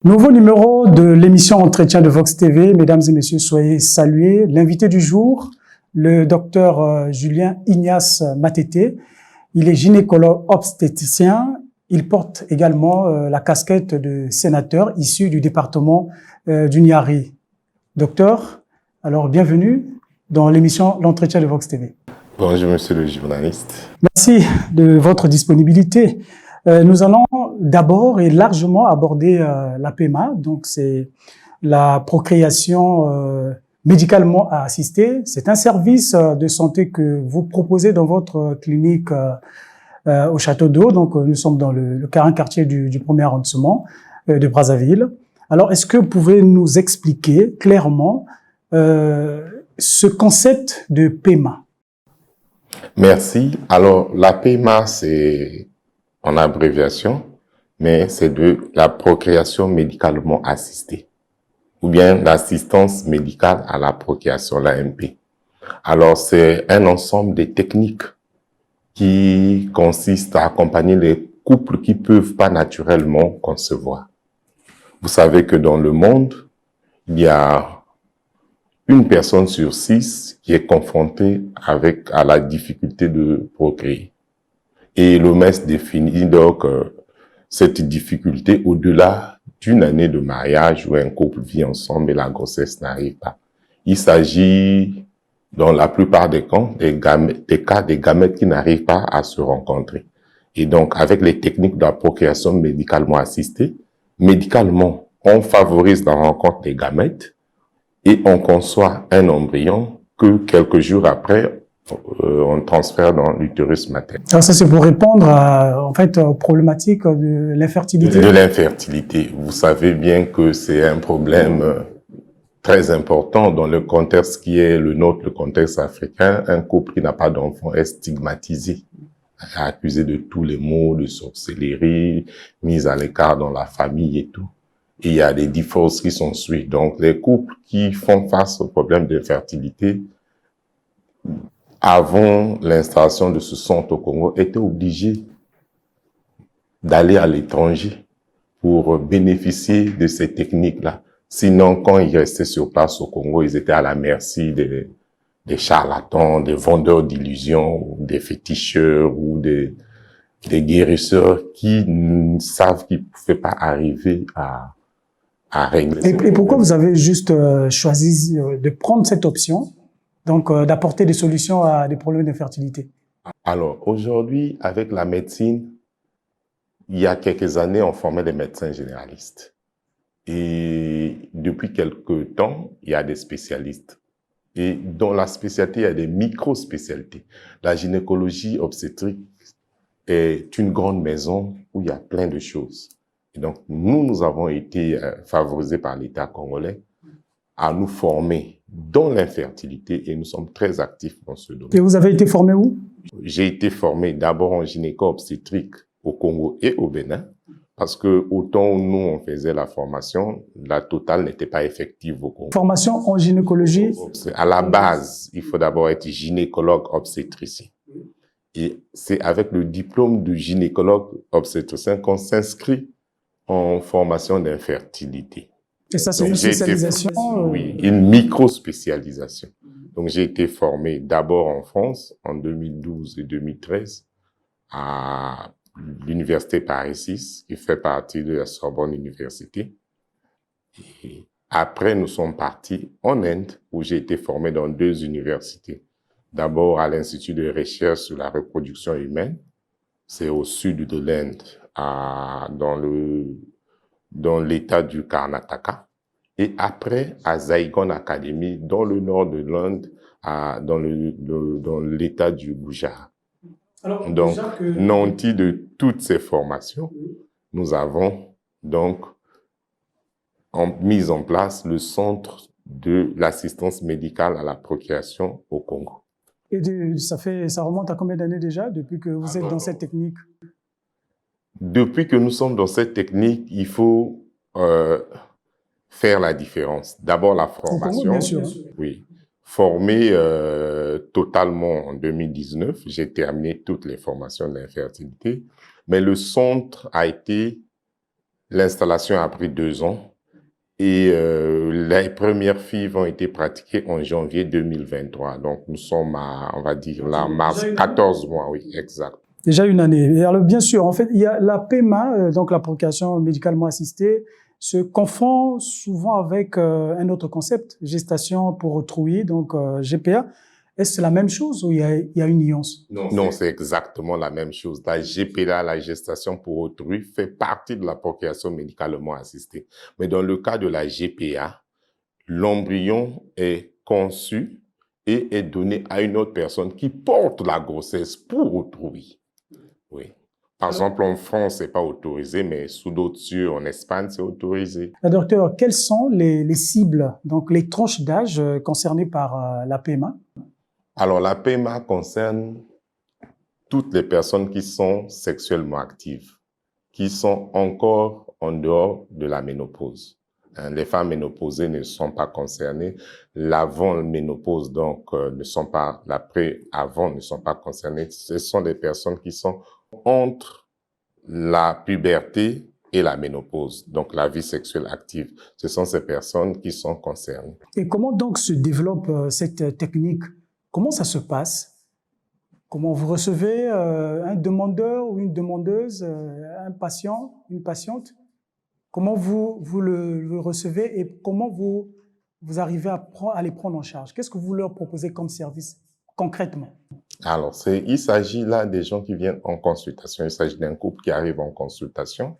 Nouveau numéro de l'émission Entretien de Vox TV. Mesdames et messieurs, soyez salués. L'invité du jour, le docteur Julien Ignace Matete. Il est gynécologue obstétricien. Il porte également la casquette de sénateur issu du département du Niari. Docteur, alors bienvenue dans l'émission L'Entretien de Vox TV. Bonjour, monsieur le journaliste. Merci de votre disponibilité. Nous allons d'abord et largement aborder la PMA, donc c'est la procréation médicalement assistée. C'est un service de santé que vous proposez dans votre clinique au Château d'Eau. Donc nous sommes dans le quartier du premier arrondissement de Brazzaville. Alors est-ce que vous pouvez nous expliquer clairement ce concept de PMA? Merci. Alors la PMA, c'est en abréviation, mais c'est de la procréation médicalement assistée, ou bien l'assistance médicale à la procréation, l'AMP. Alors, c'est un ensemble de techniques qui consistent à accompagner les couples qui peuvent pas naturellement concevoir. Vous savez que dans le monde, il y a une personne sur 6 qui est confrontée à la difficulté de procréer. Et l'OMS définit donc cette difficulté au-delà d'une année de mariage où un couple vit ensemble et la grossesse n'arrive pas. Il s'agit, dans la plupart des cas, des gamètes qui n'arrivent pas à se rencontrer. Et donc, avec les techniques de la procréation médicalement assistée, médicalement, on favorise la rencontre des gamètes et on conçoit un embryon que quelques jours après, on transfère dans l'utérus maternel. Alors ça, c'est pour répondre aux problématiques de l'infertilité. De l'infertilité. Vous savez bien que c'est un problème très important dans le contexte qui est le nôtre, le contexte africain. Un couple qui n'a pas d'enfant est stigmatisé, accusé de tous les maux, de sorcellerie, mis à l'écart dans la famille et tout. Et il y a des divorces qui sont suivis. Donc les couples qui font face au problème d'infertilité, avant l'installation de ce centre au Congo, étaient obligés d'aller à l'étranger pour bénéficier de ces techniques-là. Sinon, quand ils restaient sur place au Congo, ils étaient à la merci des charlatans, des vendeurs d'illusions, des féticheurs ou des guérisseurs qui savent qu'ils ne pouvaient pas arriver à régler. Et pourquoi vous avez juste choisi de prendre cette option, donc d'apporter des solutions à des problèmes d'infertilité? Alors, aujourd'hui, avec la médecine, il y a quelques années, on formait des médecins généralistes. Et depuis quelques temps, il y a des spécialistes. Et dans la spécialité, il y a des micro-spécialités. La gynécologie obstétrique est une grande maison où il y a plein de choses. Et donc, nous avons été favorisés par l'État congolais à nous former dans l'infertilité et nous sommes très actifs dans ce domaine. Et vous avez été formé où? J'ai été formé d'abord en gynéco-obstétrique au Congo et au Bénin, parce que autant nous on faisait la formation, la totale n'était pas effective au Congo. Formation en gynécologie? À la base, il faut d'abord être gynécologue obstétricien. Et c'est avec le diplôme de gynécologue obstétricien qu'on s'inscrit en formation d'infertilité. Et ça, c'est une spécialisation? Oui, une micro-spécialisation. Donc, j'ai été formé d'abord en France, en 2012 et 2013, à l'université Paris 6, qui fait partie de la Sorbonne Université. Et après, nous sommes partis en Inde, où j'ai été formé dans 2 universités. D'abord à l'Institut de recherche sur la reproduction humaine, c'est au sud de l'Inde, dans l'état du Karnataka. Et après, à Saigon Academy, dans le nord de l'Inde, dans l'état du Gujarat. Alors, donc, nanti de toutes ces formations, nous avons donc mis en place le centre de l'assistance médicale à la procréation au Congo. Et ça remonte à combien d'années déjà, depuis que vous êtes dans cette technique? Depuis que nous sommes dans cette technique, il faut faire la différence. D'abord, la formation. Congo, bien sûr. Oui. Formé totalement en 2019, j'ai terminé toutes les formations de l'infertilité, mais le centre a été L'installation a pris 2 ans et les premières FIV ont été pratiquées en janvier 2023. Donc, nous sommes à, on va dire, là, mars, 14 mois, oui, exact. Déjà une année. Et alors, bien sûr, en fait, il y a la PMA, donc la procréation médicalement assistée, se confond souvent avec un autre concept, gestation pour autrui, donc GPA. Est-ce que c'est la même chose ou il y a une nuance? Non, c'est exactement la même chose. La GPA, la gestation pour autrui, fait partie de la procréation médicalement assistée. Mais dans le cas de la GPA, l'embryon est conçu et est donné à une autre personne qui porte la grossesse pour autrui. Oui. Par exemple, en France, c'est pas autorisé, mais sous d'autres cieux, en Espagne, c'est autorisé. Docteur, quelles sont les cibles, donc les tranches d'âge concernées par la PMA? Alors, la PMA concerne toutes les personnes qui sont sexuellement actives, qui sont encore en dehors de la ménopause. Les femmes ménopausées ne sont pas concernées. L'avant-ménopause, donc, ne sont pas, l'après-avant ne sont pas concernées. Ce sont des personnes qui sont entre la puberté et la ménopause, donc la vie sexuelle active. Ce sont ces personnes qui sont concernées. Et comment donc se développe cette technique? Comment ça se passe? Comment vous recevez un demandeur ou une demandeuse, un patient, une patiente? Comment vous le recevez et comment vous arrivez à les prendre en charge? Qu'est-ce que vous leur proposez comme service concrètement? Alors, il s'agit là des gens qui viennent en consultation. Il s'agit d'un couple qui arrive en consultation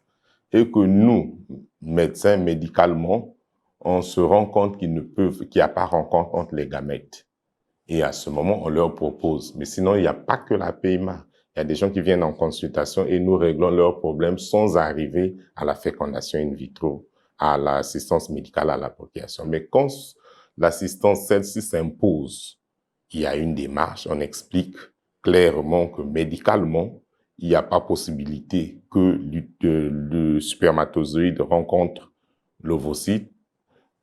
et que nous, médecins, médicalement, on se rend compte qu'il n'y a pas rencontre entre les gamètes. Et à ce moment, on leur propose. Mais sinon, il n'y a pas que la PMA. Il y a des gens qui viennent en consultation et nous réglons leurs problèmes sans arriver à la fécondation in vitro, à l'assistance médicale à la procréation. Mais quand l'assistance, celle-ci s'impose, il y a une démarche, on explique clairement que médicalement, il n'y a pas possibilité que le spermatozoïde rencontre l'ovocyte.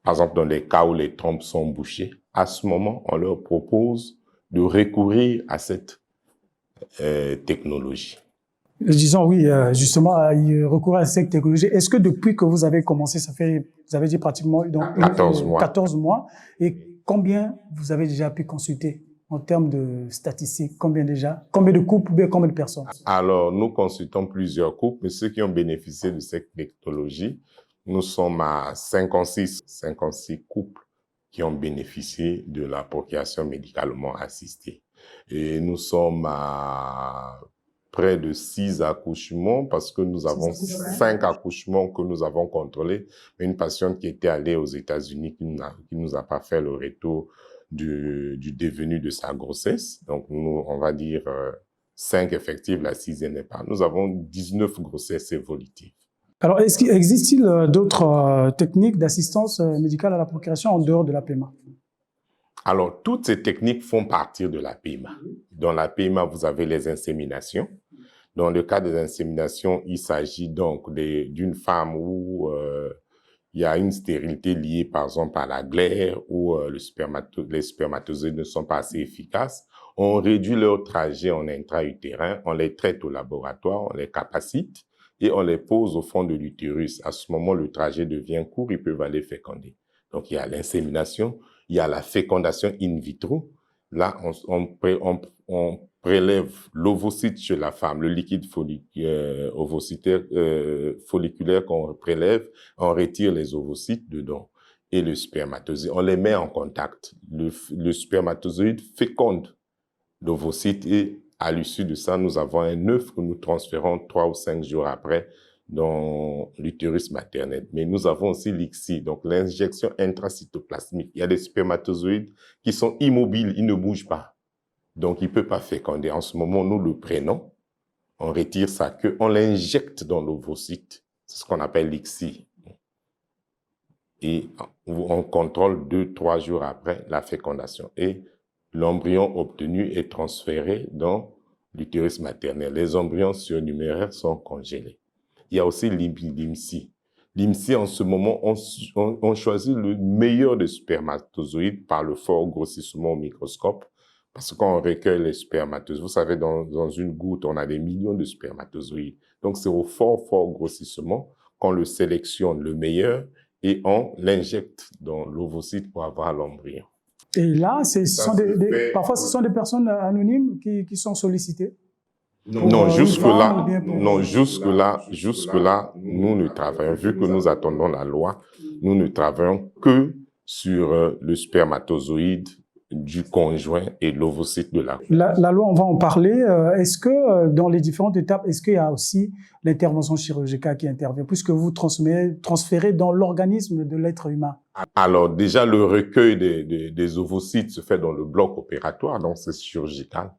Par exemple, dans les cas où les trompes sont bouchées, à ce moment, on leur propose de recourir à cette technologie. Disons oui, justement, recourir à cette technologie. Est-ce que depuis que vous avez commencé, vous avez dit pratiquement donc 14 mois. 14 mois, et combien vous avez déjà pu consulter en termes de statistiques? Combien déjà? Combien de couples ou bien combien de personnes? Alors, nous consultons plusieurs couples, mais ceux qui ont bénéficié de cette technologie, nous sommes à 56 couples qui ont bénéficié de la procréation médicalement assistée. Et nous sommes à près de 6 accouchements parce que nous avons 5 accouchements que nous avons contrôlés. Une patiente qui était allée aux États-Unis qui nous a pas fait le retour du devenu de sa grossesse. Donc, nous, on va dire 5 effectives, la 6e n'est pas. Nous avons 19 grossesses évolutives. Alors, existe-t-il d'autres techniques d'assistance médicale à la procréation en dehors de la PMA? Alors, toutes ces techniques font partie de la PMA. Dans la PMA, vous avez les inséminations. Dans le cas des inséminations, il s'agit donc d'une femme où il y a une stérilité liée, par exemple, à la glaire, où les spermatozoïdes ne sont pas assez efficaces. On réduit leur trajet en intra-utérin, on les traite au laboratoire, on les capacite et on les pose au fond de l'utérus. À ce moment, le trajet devient court, ils peuvent aller féconder. Donc, il y a l'insémination, il y a la fécondation in vitro. Là, on prélève l'ovocyte chez la femme, le liquide ovocitaire folliculaire qu'on prélève, on retire les ovocytes dedans et le spermatozoïde. On les met en contact. Le spermatozoïde féconde l'ovocyte et à l'issue de ça, nous avons un œuf que nous transférons 3 ou 5 jours après dans l'utérus maternel. Mais nous avons aussi l'ICSI, donc l'injection intracytoplasmique. Il y a des spermatozoïdes qui sont immobiles, ils ne bougent pas. Donc, il ne peut pas féconder. En ce moment, nous le prenons, on retire sa queue, on l'injecte dans l'ovocyte. C'est ce qu'on appelle l'ICSI. Et on contrôle 2-3 jours après la fécondation. Et l'embryon obtenu est transféré dans l'utérus maternel. Les embryons surnuméraires sont congelés. Il y a aussi l'IMSI. L'IMSI, en ce moment, on choisit le meilleur des spermatozoïdes par le fort grossissement au microscope. Parce qu'on recueille les spermatozoïdes, vous savez, dans une goutte, on a des millions de spermatozoïdes. Donc, c'est au fort grossissement qu'on le sélectionne le meilleur et on l'injecte dans l'ovocyte pour avoir l'embryon. Et là, parfois, ce sont des personnes anonymes qui sont sollicitées. Non, jusque-là, nous ne travaillons, vu que nous attendons la loi, nous ne travaillons que sur le spermatozoïde du conjoint et l'ovocyte de la. La loi, on va en parler. Est-ce que dans les différentes étapes, est-ce qu'il y a aussi l'intervention chirurgicale qui intervient, puisque vous transférez dans l'organisme de l'être humain? Alors déjà, le recueil des ovocytes se fait dans le bloc opératoire, donc c'est chirurgical.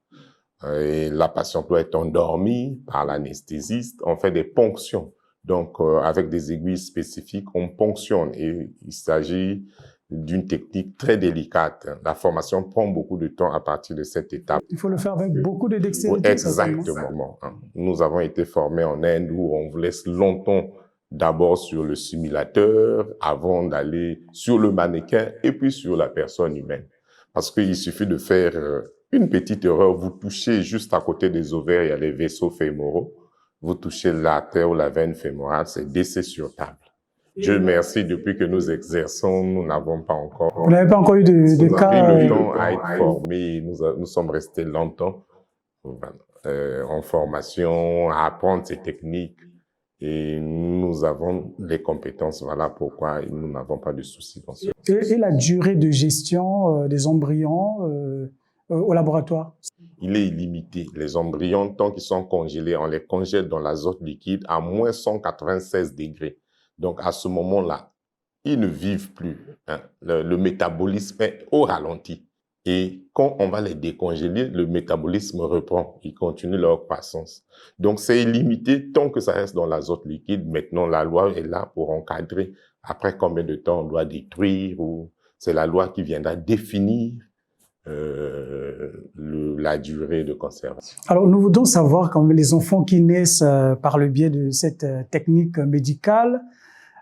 Et la patiente doit être endormie par l'anesthésiste. On fait des ponctions. Donc, avec des aiguilles spécifiques, on ponctionne. Et il s'agit d'une technique très délicate. La formation prend beaucoup de temps à partir de cette étape. Il faut le faire avec beaucoup de dextérité. Exactement. Nous avons été formés en Inde où on vous laisse longtemps d'abord sur le simulateur avant d'aller sur le mannequin et puis sur la personne humaine. Parce qu'il suffit de faire une petite erreur, vous touchez juste à côté des ovaires, il y a les vaisseaux fémoraux, vous touchez l'artère ou la veine fémorale, c'est décès sur table. Dieu merci, depuis que nous exerçons, nous n'avons pas encore... Vous n'avez pas encore eu de cas... pris le temps à être formés, nous sommes restés longtemps en formation, à apprendre ces techniques, et nous avons les compétences, voilà pourquoi nous n'avons pas de soucis dans ce. Et la durée de gestion des embryons au laboratoire? Il est illimité. Les embryons, tant qu'ils sont congelés, on les congèle dans l'azote liquide à moins 196 degrés. Donc, à ce moment-là, ils ne vivent plus. Le métabolisme est au ralenti. Et quand on va les décongeler, le métabolisme reprend. Ils continuent leur croissance. Donc, c'est illimité tant que ça reste dans l'azote liquide. Maintenant, la loi est là pour encadrer après combien de temps on doit détruire, ou c'est la loi qui viendra définir la durée de conservation. Alors, nous voudrions savoir quand les enfants qui naissent par le biais de cette technique médicale,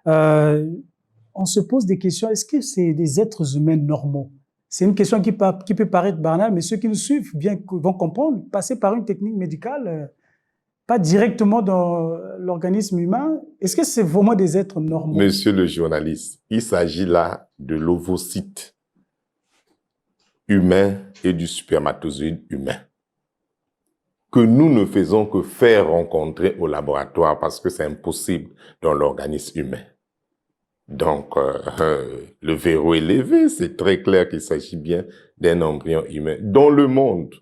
on se pose des questions. Est-ce que c'est des êtres humains normaux? C'est une question qui peut paraître banale, mais ceux qui nous suivent vont comprendre. Passer par une technique médicale, pas directement dans l'organisme humain, est-ce que c'est vraiment des êtres normaux? Monsieur le journaliste, il s'agit là de l'ovocyte humain et du spermatozoïde humain, que nous ne faisons que faire rencontrer au laboratoire parce que c'est impossible dans l'organisme humain. Donc, le verrou est levé, c'est très clair qu'il s'agit bien d'un embryon humain. Dans le monde,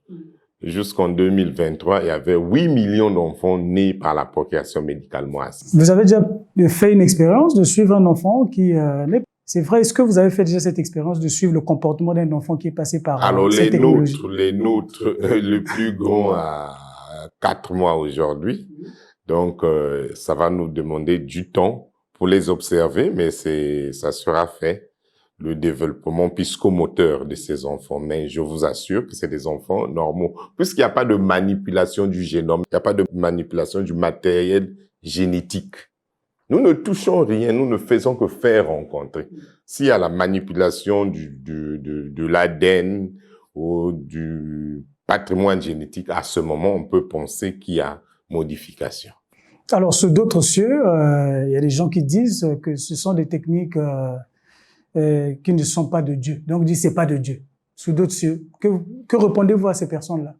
jusqu'en 2023, il y avait 8 millions d'enfants nés par la procréation médicalement assistée. Vous avez déjà fait une expérience de suivre un enfant qui naît? C'est vrai, est-ce que vous avez fait déjà cette expérience de suivre le comportement d'un enfant qui est passé par cette technologie? Alors, les nôtres, le plus grand a 4 mois aujourd'hui. Donc, ça va nous demander du temps pour les observer, mais ça sera fait, le développement psychomoteur de ces enfants. Mais je vous assure que c'est des enfants normaux. Puisqu'il n'y a pas de manipulation du génome, il n'y a pas de manipulation du matériel génétique. Nous ne touchons rien, nous ne faisons que faire rencontrer. S'il y a la manipulation de l'ADN ou du patrimoine génétique, à ce moment, on peut penser qu'il y a modification. Alors, sous d'autres cieux, il y a des gens qui disent que ce sont des techniques qui ne sont pas de Dieu. Donc, disent c'est pas de Dieu. Sous d'autres cieux, que répondez-vous à ces personnes-là?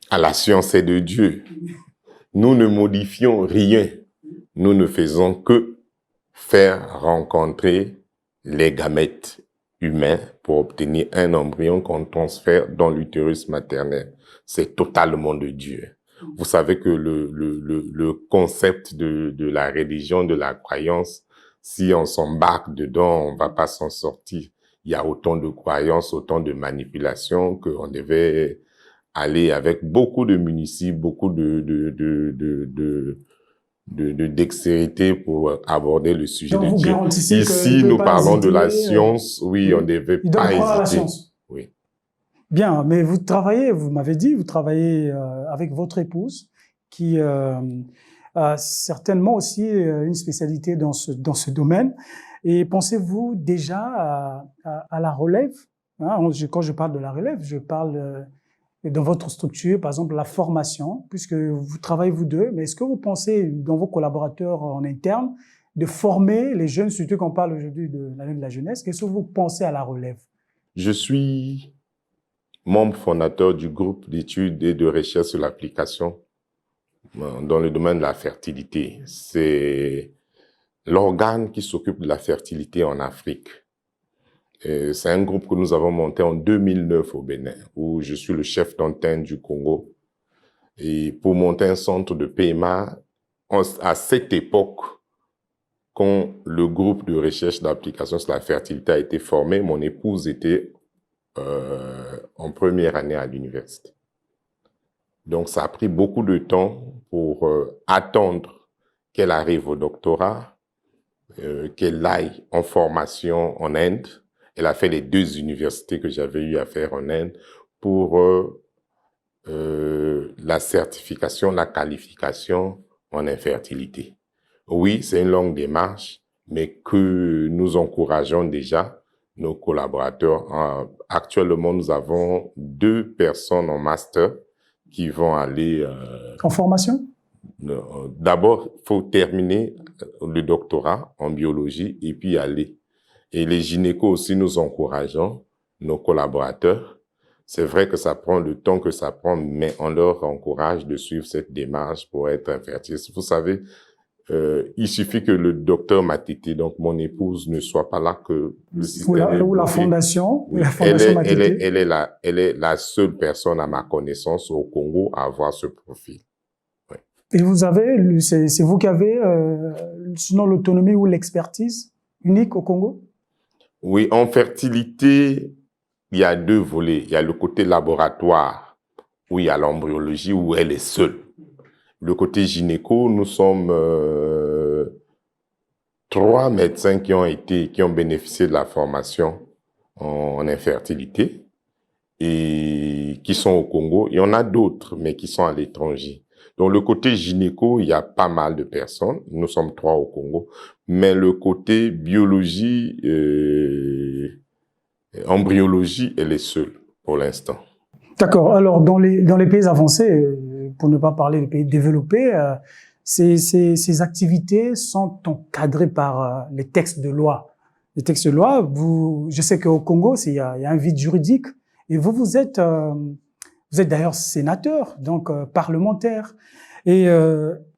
À la science est de Dieu. Nous ne modifions rien. Nous ne faisons que faire rencontrer les gamètes humains pour obtenir un embryon qu'on transfère dans l'utérus maternel. C'est totalement de Dieu. Vous savez que le concept de la religion, de la croyance, si on s'embarque dedans, on va pas s'en sortir. Il y a autant de croyances, autant de manipulations qu'on devait aller avec beaucoup de munitions, beaucoup de dextérité pour aborder le sujet donc, de Dieu. Ici, nous parlons de la science, oui, on ne devait pas hésiter. Oui. Bien, mais vous travaillez, vous m'avez dit, vous travaillez avec votre épouse qui a certainement aussi une spécialité dans ce domaine. Et pensez-vous déjà à la relève, hein? Quand je parle de la relève, je parle dans votre structure, par exemple la formation, puisque vous travaillez vous deux, mais est-ce que vous pensez dans vos collaborateurs en interne de former les jeunes, surtout qu'on parle aujourd'hui de l'année de la jeunesse, qu'est-ce que vous pensez à la relève? Je suis membre fondateur du groupe d'études et de recherche sur l'application dans le domaine de la fertilité. C'est l'organe qui s'occupe de la fertilité en Afrique. C'est un groupe que nous avons monté en 2009 au Bénin, où je suis le chef d'antenne du Congo. Et pour monter un centre de PMA, à cette époque, quand le groupe de recherche d'application sur la fertilité a été formé, mon épouse était en première année à l'université. Donc, ça a pris beaucoup de temps pour attendre qu'elle arrive au doctorat, qu'elle aille en formation en Inde. Elle a fait les 2 universités que j'avais eu à faire en Inde pour la certification, la qualification en infertilité. Oui, c'est une longue démarche, mais que nous encourageons déjà nos collaborateurs. Actuellement, nous avons 2 personnes en master qui vont aller... En formation? D'abord, il faut terminer le doctorat en biologie et puis aller. Et les gynécos aussi, nous encourageons nos collaborateurs. C'est vrai que ça prend le temps que ça prend, mais on leur encourage de suivre cette démarche pour être infertile. Vous savez, il suffit que le docteur Matete, donc mon épouse, ne soit pas là que le système ou la fondation, oui. La fondation Matete. Elle est la seule personne à ma connaissance au Congo à avoir ce profil. Oui. Et vous avez, c'est vous qui avez, sinon l'autonomie ou l'expertise unique au Congo? Oui, en fertilité, il y a 2 volets. Il y a le côté laboratoire, où il y a l'embryologie, où elle est seule. Le côté gynéco, nous sommes 3 médecins qui ont bénéficié de la formation en infertilité et qui sont au Congo. Il y en a d'autres, mais qui sont à l'étranger. Donc, le côté gynéco, il y a pas mal de personnes. Nous sommes 3 au Congo. Mais le côté biologie, embryologie, elle est seule pour l'instant. D'accord. Alors, dans les pays avancés, pour ne pas parler des pays développés, ces activités sont encadrées par les textes de loi. Les textes de loi, je sais qu'au Congo, il y a un vide juridique. Et vous êtes d'ailleurs sénateur, donc parlementaire. Et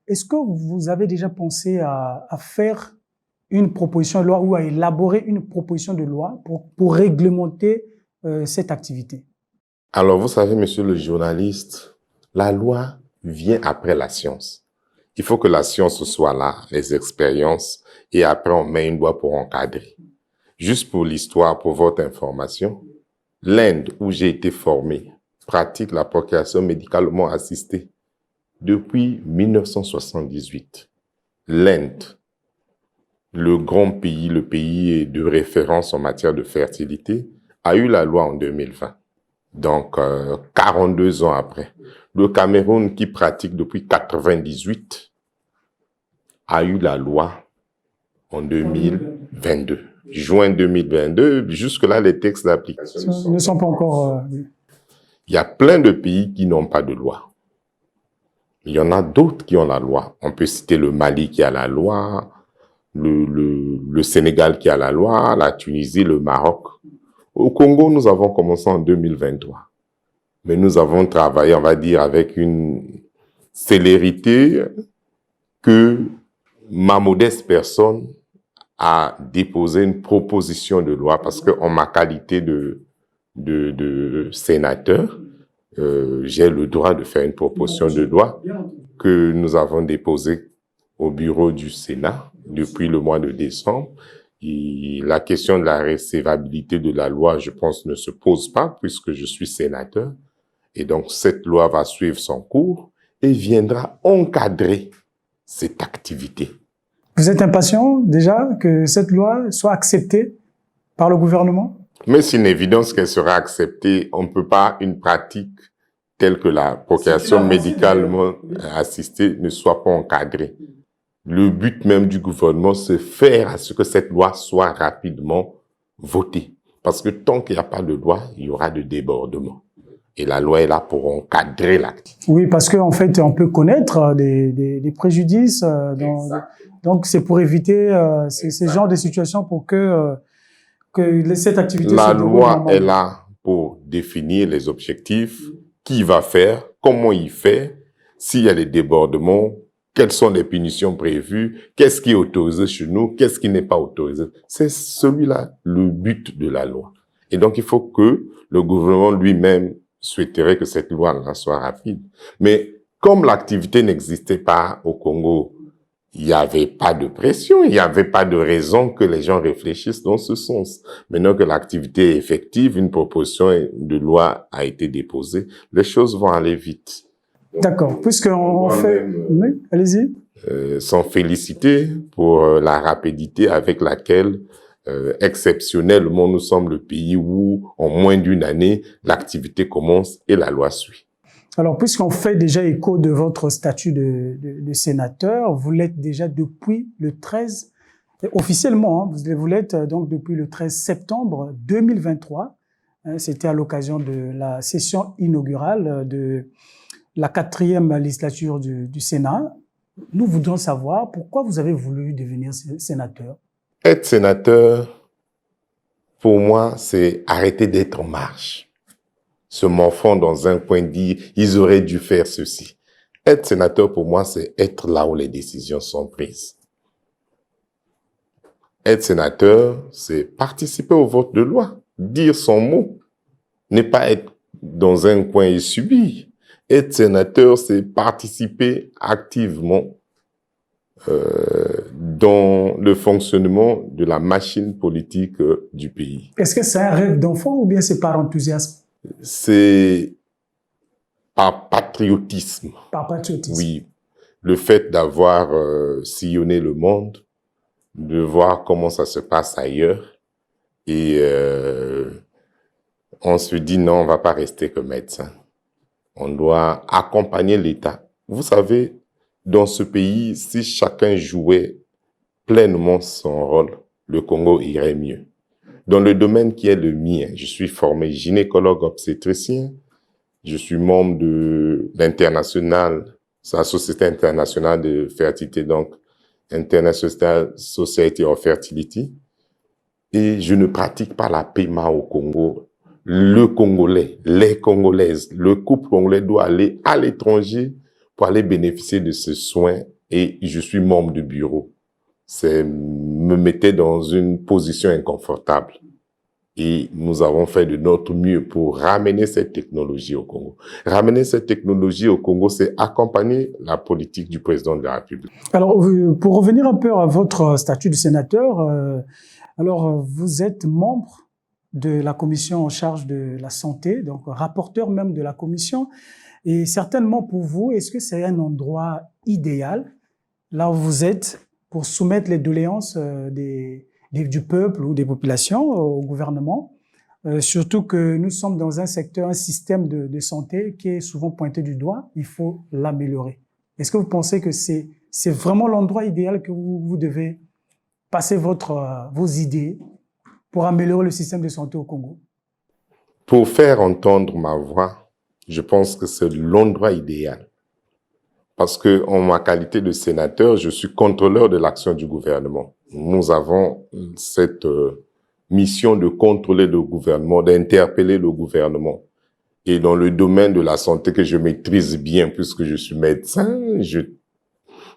est-ce que vous avez déjà pensé à faire une proposition de loi ou à élaborer une proposition de loi pour réglementer cette activité? Alors, vous savez, monsieur le journaliste, la loi vient après la science. Il faut que la science soit là, les expériences, et après on met une loi pour encadrer. Juste pour l'histoire, pour votre information, l'Inde, où j'ai été formé, pratique la procréation médicalement assistée depuis 1978. L'Inde, le grand pays, le pays de référence en matière de fertilité, a eu la loi en 2020. Donc, 42 ans après. Le Cameroun, qui pratique depuis 98, a eu la loi en 2022. Juin 2022, jusque-là, les textes d'application ne sont pas encore... Il y a plein de pays qui n'ont pas de loi. Il y en a d'autres qui ont la loi. On peut citer le Mali qui a la loi, le Sénégal qui a la loi, la Tunisie, le Maroc. Au Congo, nous avons commencé en 2023. Mais nous avons travaillé, on va dire, avec une célérité que ma modeste personne a déposé une proposition de loi parce que en ma qualité de sénateur, j'ai le droit de faire une proposition de loi que nous avons déposée au bureau du Sénat depuis le mois de décembre. Et la question de la recevabilité de la loi, je pense, ne se pose pas puisque je suis sénateur. Et donc, cette loi va suivre son cours et viendra encadrer cette activité. Vous êtes impatient déjà que cette loi soit acceptée par le gouvernement? Mais c'est une évidence qu'elle sera acceptée. On ne peut pas une pratique telle que la procréation médicalement assistée ne soit pas encadrée. Le but même du gouvernement, c'est faire à ce que cette loi soit rapidement votée. Parce que tant qu'il n'y a pas de loi, il y aura de débordement. Et la loi est là pour encadrer l'activité. Oui, parce qu'en fait, on peut connaître des préjudices. Donc, c'est pour éviter ces genres de situations pour que cette activité La se déroule loi normalement. est là pour définir les objectifs, qui va faire, comment il fait, s'il y a des débordements, quelles sont les punitions prévues, qu'est-ce qui est autorisé chez nous, qu'est-ce qui n'est pas autorisé. C'est celui-là le but de la loi. Et donc, il faut que le gouvernement lui-même souhaiterait que cette loi-là soit rapide. Mais comme l'activité n'existait pas au Congo, il n'y avait pas de pression, il n'y avait pas de raison que les gens réfléchissent dans ce sens. Maintenant que l'activité est effective, une proposition de loi a été déposée, les choses vont aller vite. D'accord, puisqu'on fait... Oui, allez-y. S'en féliciter pour la rapidité avec laquelle, exceptionnellement, nous sommes le pays où, en moins d'une année, l'activité commence et la loi suit. Alors, puisqu'on fait déjà écho de votre statut de sénateur, vous l'êtes déjà depuis le 13, officiellement, hein, vous l'êtes donc depuis le 13 septembre 2023. Hein, c'était à l'occasion de la session inaugurale de la 4e législature du Sénat. Nous voudrions savoir pourquoi vous avez voulu devenir sénateur. Être sénateur, pour moi, c'est arrêter d'être en marche. Se morfond dans un coin, dire ils auraient dû faire ceci. Être sénateur, pour moi, c'est être là où les décisions sont prises. Être sénateur, c'est participer au vote de loi, dire son mot, ne pas être dans un coin et subir. Être sénateur, c'est participer activement dans le fonctionnement de la machine politique du pays. Est-ce que c'est un rêve d'enfant ou bien c'est par enthousiasme? C'est par patriotisme. Par patriotisme. Oui. Le fait d'avoir sillonné le monde, de voir comment ça se passe ailleurs. Et on se dit non, on va pas rester que médecin. On doit accompagner l'État. Vous savez, dans ce pays, si chacun jouait pleinement son rôle, le Congo irait mieux. Dans le domaine qui est le mien, je suis formé gynécologue obstétricien, je suis membre de l'international, c'est la Société internationale de fertilité, donc International Society of Fertility, et je ne pratique pas la PMA au Congo. Le Congolais, les Congolaises, le couple congolais doit aller à l'étranger pour aller bénéficier de ce soin et je suis membre du bureau. C'est me mettait dans une position inconfortable. Et nous avons fait de notre mieux pour ramener cette technologie au Congo. Ramener cette technologie au Congo, c'est accompagner la politique du président de la République. Alors, pour revenir un peu à votre statut de sénateur, alors vous êtes membre de la commission en charge de la santé, donc rapporteur même de la commission. Et certainement pour vous, est-ce que c'est un endroit idéal, là où vous êtes, pour soumettre les doléances du peuple ou des populations au gouvernement, surtout que nous sommes dans un secteur, un système de santé qui est souvent pointé du doigt, il faut l'améliorer. Est-ce que vous pensez que c'est vraiment l'endroit idéal que vous devez passer vos idées pour améliorer le système de santé au Congo? Pour faire entendre ma voix, je pense que c'est l'endroit idéal. Parce que, en ma qualité de sénateur, je suis contrôleur de l'action du gouvernement. Nous avons cette mission de contrôler le gouvernement, d'interpeller le gouvernement. Et dans le domaine de la santé que je maîtrise bien, puisque je suis médecin, je suis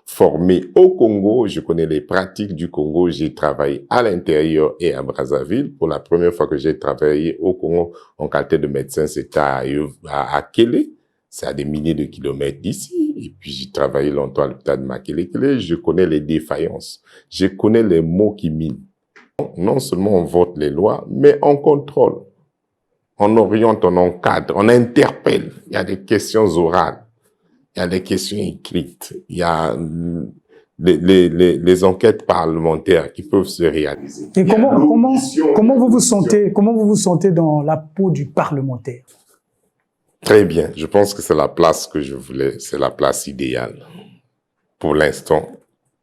formé au Congo, je connais les pratiques du Congo, j'ai travaillé à l'intérieur et à Brazzaville. Pour la première fois que j'ai travaillé au Congo en qualité de médecin, c'était à Kélé. C'est à des milliers de kilomètres d'ici. Et puis, j'ai travaillé longtemps à l'hôpital de Makelekele. Je connais les défaillances. Je connais les mots qui minent. Non seulement on vote les lois, mais on contrôle. On oriente, on encadre, on interpelle. Il y a des questions orales. Il y a des questions écrites. Il y a les enquêtes parlementaires qui peuvent se réaliser. Et comment vous vous sentez dans la peau du parlementaire? Très bien. Je pense que c'est la place que je voulais. C'est la place idéale pour l'instant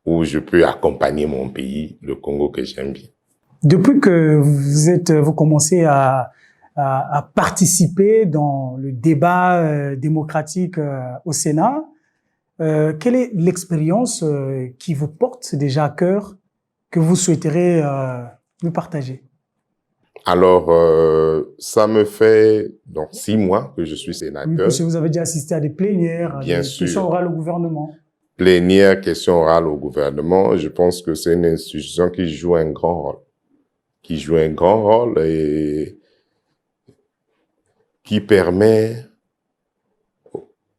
où je peux accompagner mon pays, le Congo que j'aime bien. Depuis que vous commencez à à participer dans le débat démocratique au Sénat. Quelle est l'expérience qui vous porte déjà à cœur, que vous souhaiterez nous partager? Alors, ça me fait donc 6 mois que je suis Oui, sénateur. parce que vous avez déjà assisté à des plénières, à Bien des sûr. questions orales au gouvernement. Plénière, question orale au gouvernement, je pense que c'est une institution qui joue un grand rôle. Qui joue un grand rôle et qui permet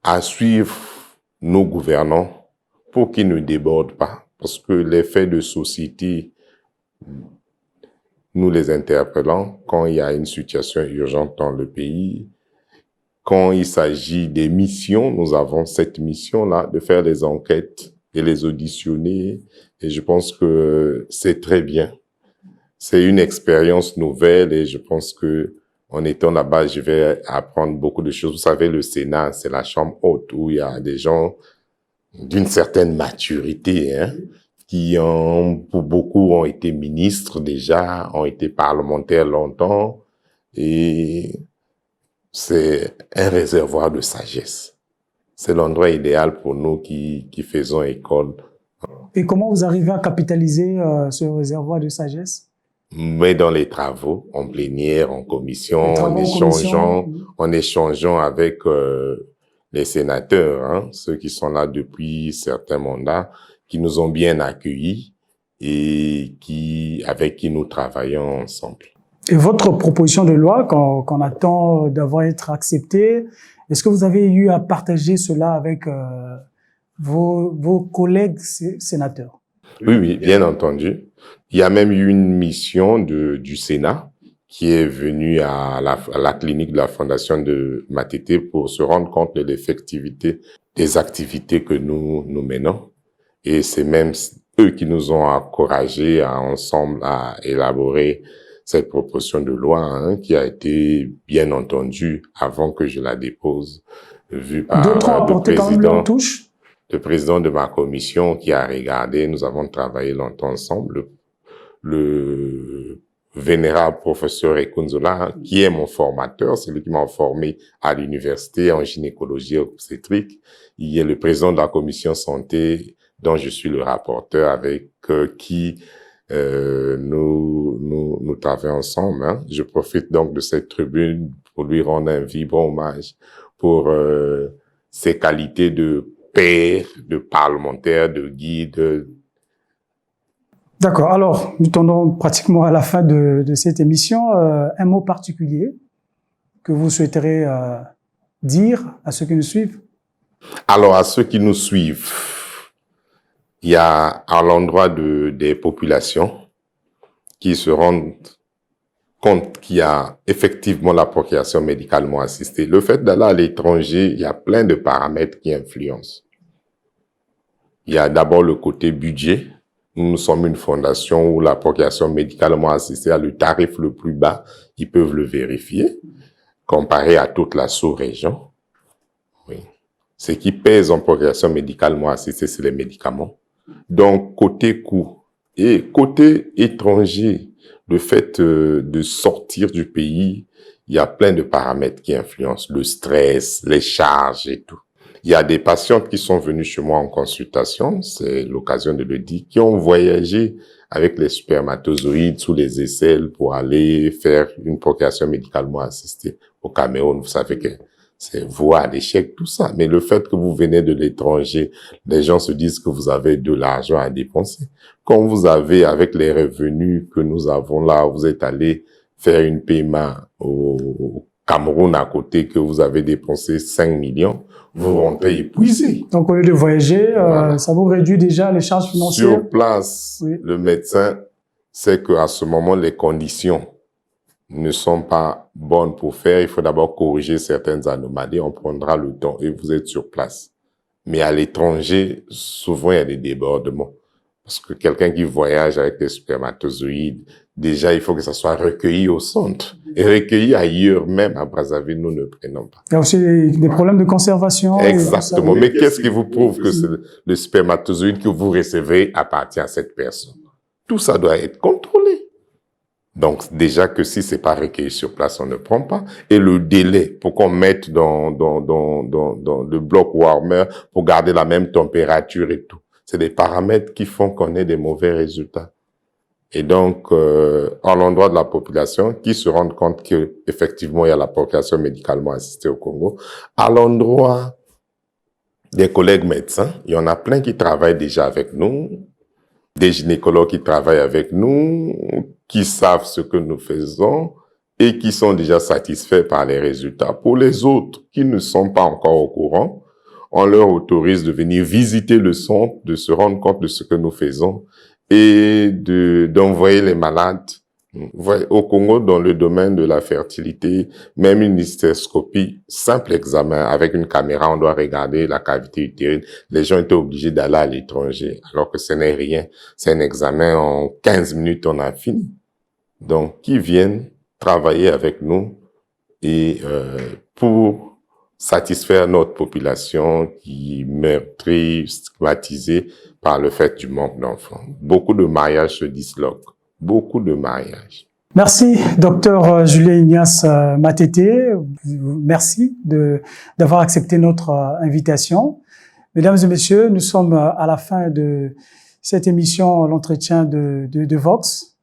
à suivre nos gouvernants pour qu'ils ne débordent pas. Parce que les faits de société, nous les interpellons quand il y a une situation urgente dans le pays. Quand il s'agit des missions, nous avons cette mission-là de faire des enquêtes et les auditionner. Et je pense que c'est très bien. C'est une expérience nouvelle et je pense que en étant là-bas, je vais apprendre beaucoup de choses. Vous savez, le Sénat, c'est la chambre haute où il y a des gens d'une certaine maturité, hein, qui pour beaucoup ont été ministres déjà, ont été parlementaires longtemps et c'est un réservoir de sagesse. C'est l'endroit idéal pour nous qui faisons école. Et comment vous arrivez à capitaliser ce réservoir de sagesse? Mais dans les travaux, en plénière, en commission, Les travaux en échangeant avec les sénateurs, hein, ceux qui sont là depuis certains mandats, qui nous ont bien accueillis et avec qui nous travaillons ensemble. Et votre proposition de loi, qu'on attend d'avoir été acceptée, est-ce que vous avez eu à partager cela avec vos collègues sénateurs? Oui, oui, bien entendu. Il y a même eu une mission du Sénat qui est venue à la clinique de la Fondation de Matete pour se rendre compte de l'effectivité des activités que nous menons. Et c'est même eux qui nous ont encouragés ensemble à élaborer cette proposition de loi, hein, qui a été bien entendue avant que je la dépose, vue par d'autres ont apporté quand même leur touche. Le président de ma commission qui a regardé, nous avons travaillé longtemps ensemble, le vénérable professeur Ekunzola, qui est mon formateur, c'est lui qui m'a formé à l'université en gynécologie obstétrique. Il est le président de la commission santé dont je suis le rapporteur avec qui nous travaillons ensemble. Hein. Je profite donc de cette tribune pour lui rendre un vibrant hommage pour ses qualités de père, de parlementaire, de guide. D'accord. Alors, nous tournons pratiquement à la fin de cette émission. Un mot particulier que vous souhaiterez dire à ceux qui nous suivent? Alors, à ceux qui nous suivent, il y a à l'endroit des populations qui se rendent compte qu'il y a effectivement la procréation médicalement assistée. Le fait d'aller à l'étranger, il y a plein de paramètres qui influencent. Il y a d'abord le côté budget. Nous sommes une fondation où la procréation médicalement assistée a le tarif le plus bas. Ils peuvent le vérifier, comparé à toute la sous-région. Oui. Ce qui pèse en procréation médicalement assistée, c'est les médicaments. Donc, côté coût et côté étranger, le fait de sortir du pays, il y a plein de paramètres qui influencent le stress, les charges et tout. Il y a des patientes qui sont venues chez moi en consultation, c'est l'occasion de le dire, qui ont voyagé avec les spermatozoïdes sous les aisselles pour aller faire une procréation médicalement assistée au Cameroun. Vous savez que c'est voie à l'échec, tout ça. Mais le fait que vous venez de l'étranger, les gens se disent que vous avez de l'argent à dépenser. Quand vous avez, avec les revenus que nous avons là, vous êtes allé faire une paiement au Cameroun à côté, que vous avez dépensé 5 millions, vous rentrez épuisé. Donc, au lieu de voyager, voilà. Ça vous réduit déjà les charges financières. Sur place, oui. Le médecin sait qu'à ce moment, les conditions ne sont pas bonnes pour faire. Il faut d'abord corriger certaines anomalies. On prendra le temps et vous êtes sur place. Mais à l'étranger, souvent, il y a des débordements. Parce que quelqu'un qui voyage avec des spermatozoïdes, déjà, il faut que ça soit recueilli au centre. Et recueilli ailleurs, même à Brazzaville, nous ne prenons pas. Il y a aussi des problèmes de conservation. Exactement. Mais qu'est-ce qui vous prouve que le spermatozoïde que vous recevez appartient à cette personne? Tout ça doit être contrôlé. Donc, déjà que si c'est pas recueilli sur place, on ne prend pas. Et le délai pour qu'on mette dans le bloc warmer pour garder la même température et tout. C'est des paramètres qui font qu'on ait des mauvais résultats. Et donc, à l'endroit de la population qui se rendent compte que effectivement il y a la procréation médicalement assistée au Congo, à l'endroit des collègues médecins, il y en a plein qui travaillent déjà avec nous, des gynécologues qui travaillent avec nous, qui savent ce que nous faisons et qui sont déjà satisfaits par les résultats. Pour les autres qui ne sont pas encore au courant, on leur autorise de venir visiter le centre, de se rendre compte de ce que nous faisons et d'envoyer les malades. Au Congo, dans le domaine de la fertilité, même une hystéroscopie, simple examen avec une caméra, on doit regarder la cavité utérine. Les gens étaient obligés d'aller à l'étranger, alors que ce n'est rien. C'est un examen en 15 minutes, on a fini. Donc, qui viennent travailler avec nous et pour satisfaire notre population qui est meurtrie, stigmatisée par le fait du manque d'enfants. Beaucoup de mariages se disloquent. Beaucoup de mariages. Merci, docteur Julien Ignace Matete. Merci d'avoir accepté notre invitation. Mesdames et messieurs, nous sommes à la fin de cette émission, l'entretien de Vox.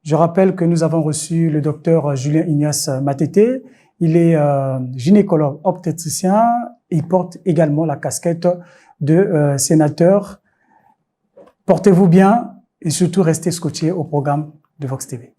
Je rappelle que nous avons reçu le docteur Julien Ignace Matete. Il est gynécologue obstétricien. Il porte également la casquette de sénateur. Portez-vous bien et surtout restez scotchés au programme de Vox TV.